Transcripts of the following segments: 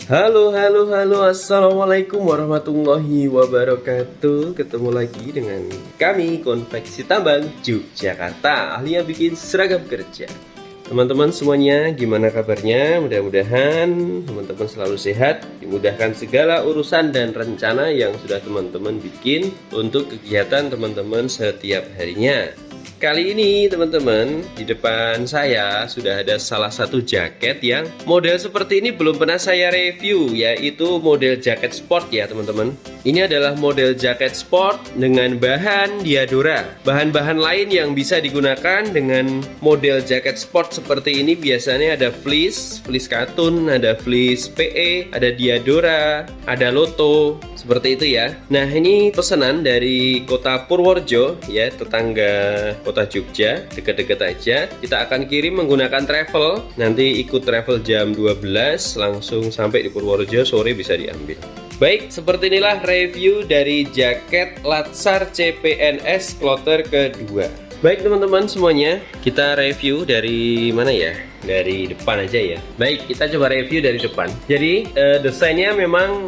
Halo, assalamualaikum warahmatullahi wabarakatuh. Ketemu lagi dengan kami Konveksi Tambang Yogyakarta, ahli yang bikin seragam kerja. Teman-teman semuanya, gimana kabarnya? Mudah-mudahan teman-teman selalu sehat, dimudahkan segala urusan dan rencana yang sudah teman-teman bikin untuk kegiatan teman-teman setiap harinya. Kali ini teman-teman, di depan saya sudah ada salah satu jaket yang model seperti ini belum pernah saya review, yaitu model jaket sport ya teman-teman. Ini adalah model jaket sport dengan bahan Diadora. Bahan-bahan lain yang bisa digunakan dengan model jaket sport seperti ini biasanya ada fleece katun, ada fleece PE, ada Diadora, ada Lotto, seperti itu ya. Nah, ini pesanan dari kota Purworejo ya, tetangga kota Jogja, dekat-dekat aja. Kita akan kirim menggunakan travel. Nanti ikut travel jam 12 langsung sampai di Purworejo, sore bisa diambil. Baik, seperti inilah review dari jaket Latsar CPNS kloter kedua. Baik teman-teman semuanya, kita review dari mana ya? Dari depan aja ya. Baik, kita coba review dari depan. Jadi desainnya memang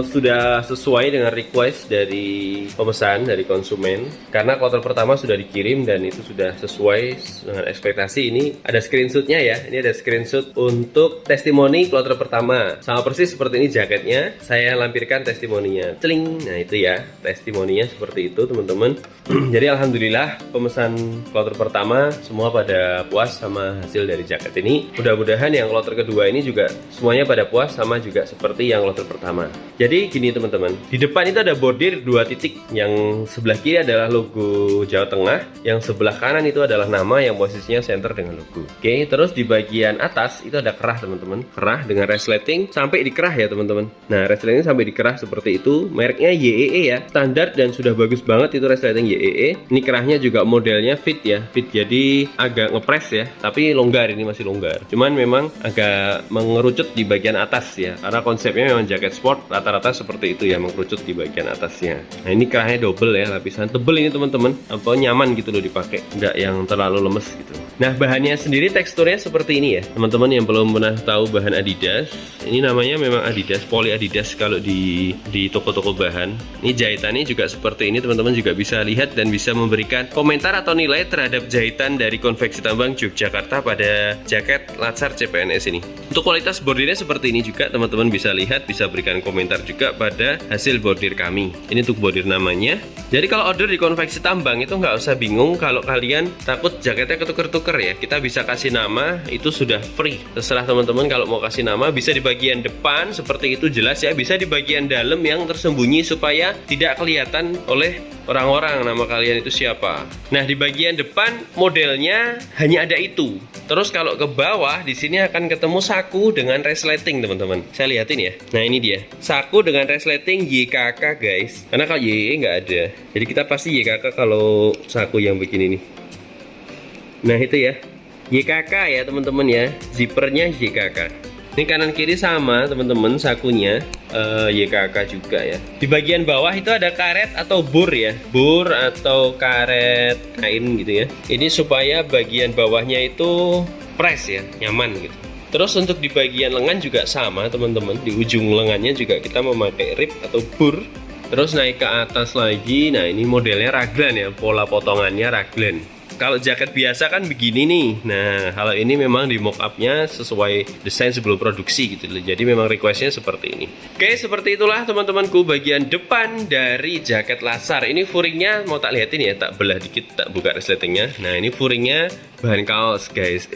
sudah sesuai dengan request dari pemesan, dari konsumen. Karena kloter pertama sudah dikirim dan itu sudah sesuai dengan ekspektasi. Ini ada screenshotnya ya. Ini ada screenshot untuk testimoni kloter pertama. Sama persis seperti ini jaketnya. Saya lampirkan testimoninya. Celing. Nah itu ya, testimoninya seperti itu teman-teman. Jadi alhamdulillah pemesan kloter pertama semua pada puas sama hasil dari jaket ini. Mudah-mudahan yang kloter kedua ini juga semuanya pada puas sama juga seperti yang kloter pertama. Jadi gini teman-teman, di depan itu ada bordir 2 titik. Yang sebelah kiri adalah logo Jawa Tengah, yang sebelah kanan itu adalah nama yang posisinya center dengan logo. Oke, terus di bagian atas itu ada kerah teman-teman, kerah dengan resleting sampai di kerah ya teman-teman. Nah, resleting sampai di kerah seperti itu. Mereknya YEE ya, standar dan sudah bagus banget itu resleting YEE. Ini kerahnya juga modelnya fit ya, fit jadi agak ngepres ya, tapi longgar, ini masih longgar. Cuman memang agak mengerucut di bagian atas ya, karena konsepnya memang jaket sport rata-rata seperti itu ya, mengerucut di bagian atasnya. Nah ini kerahnya double ya, lapisan tebel ini teman-teman, apa nyaman gitu loh dipakai, nggak yang terlalu lemes gitu. Nah bahannya sendiri teksturnya seperti ini ya teman-teman yang belum pernah tahu bahan Adidas. Ini namanya memang Adidas, poly Adidas kalau di toko-toko bahan. Ini jahitannya juga seperti ini teman-teman, juga bisa lihat dan bisa memberikan komentar atau nilai terhadap jahitan dari Konveksi Tambang Yogyakarta pada jaket Latsar CPNS ini. Untuk kualitas bordirnya seperti ini juga teman-teman bisa lihat, bisa berikan komentar juga pada hasil bordir kami. Ini untuk bordir namanya. Jadi kalau order di Konveksi Tambang itu nggak usah bingung kalau kalian takut jaketnya ketuker-tuker ya. Kita bisa kasih nama, itu sudah free. Terserah teman-teman kalau mau kasih nama, bisa di bagian depan seperti itu jelas ya, bisa di bagian dalam yang tersembunyi supaya tidak kelihatan oleh orang-orang nama kalian itu siapa. Nah di bagian depan modelnya hanya ada itu. Terus kalau ke bawah di sini akan ketemu saku dengan resleting teman-teman. Saya lihatin ya. Nah ini dia, saku dengan resleting YKK guys. Karena kalau YE nggak ada. Jadi kita pasti YKK kalau saku yang begini nih. Nah itu ya, YKK ya teman-teman ya. Zippernya YKK. Ini kanan kiri sama teman-teman, sakunya YKK juga ya. Di bagian bawah itu ada karet atau bur ya, bur atau karet kain gitu ya. Ini supaya bagian bawahnya itu press ya, nyaman gitu. Terus untuk di bagian lengan juga sama teman-teman, di ujung lengannya juga kita memakai rib atau bur. Terus naik ke atas lagi, nah ini modelnya raglan ya, pola potongannya raglan. Kalau jaket biasa kan begini nih. Nah, kalau ini memang di mock up-nya sesuai desain sebelum produksi gitu. Jadi memang requestnya seperti ini. Oke, seperti itulah teman-temanku bagian depan dari jaket Latsar. Ini furingnya mau tak lihatin ya, tak belah dikit, tak buka resletingnya. Nah, ini furingnya bahan kaos guys.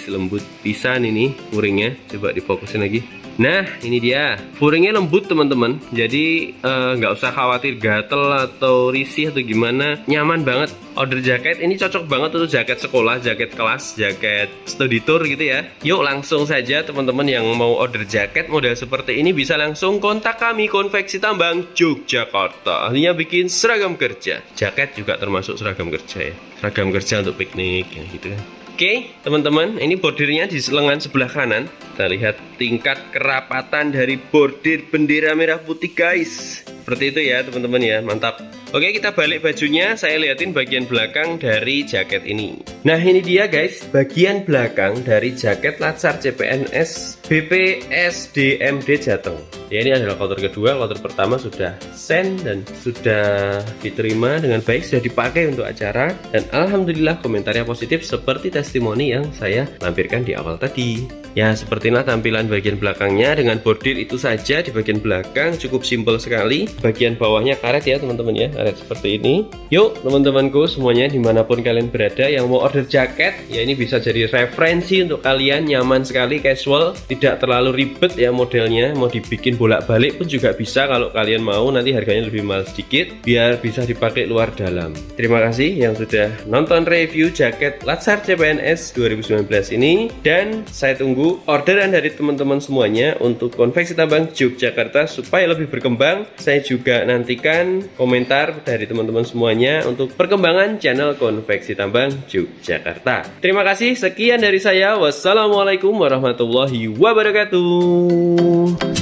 Lembut pisan ini furingnya. Coba difokusin lagi. Nah ini dia, furingnya lembut teman-teman. Jadi nggak usah khawatir gatel atau risih atau gimana, nyaman banget. Order jaket ini cocok banget untuk jaket sekolah, jaket kelas, jaket study tour gitu ya. Yuk langsung saja teman-teman yang mau order jaket model seperti ini bisa langsung kontak kami Konveksi Tambang Yogyakarta, ahlinya bikin seragam kerja. Jaket juga termasuk seragam kerja ya, seragam kerja untuk piknik ya, gitu kan. Oke teman-teman, ini bordirnya di lengan sebelah kanan. Kita lihat tingkat kerapatan dari bordir bendera merah putih guys. Seperti itu ya teman-teman ya, mantap. Oke, kita balik bajunya, saya liatin bagian belakang dari jaket ini. Nah, ini dia guys, bagian belakang dari jaket Latsar CPNS BPSDMD Jateng. Ya, ini adalah kloter kedua, kloter pertama sudah send dan sudah diterima dengan baik, sudah dipakai untuk acara. Dan alhamdulillah komentarnya positif seperti testimoni yang saya lampirkan di awal tadi. Ya, seperti inilah tampilan bagian belakangnya dengan bordir itu saja di bagian belakang, cukup simpel sekali. Bagian bawahnya karet ya teman-teman ya, karet seperti ini. Yuk teman-temanku semuanya dimanapun kalian berada yang mau order jaket, ya ini bisa jadi referensi untuk kalian, nyaman sekali, casual, tidak terlalu ribet ya modelnya, mau dibikin bolak-balik pun juga bisa kalau kalian mau, nanti harganya lebih mahal sedikit, biar bisa dipakai luar dalam. Terima kasih yang sudah nonton review jaket Latsar CPNS 2019 ini, dan saya tunggu orderan dari teman-teman semuanya untuk konveksi tambang Yogyakarta supaya lebih berkembang. Saya juga nantikan komentar dari teman-teman semuanya untuk perkembangan channel konveksi tambang Yogyakarta. Terima kasih, sekian dari saya. Wassalamualaikum warahmatullahi wabarakatuh.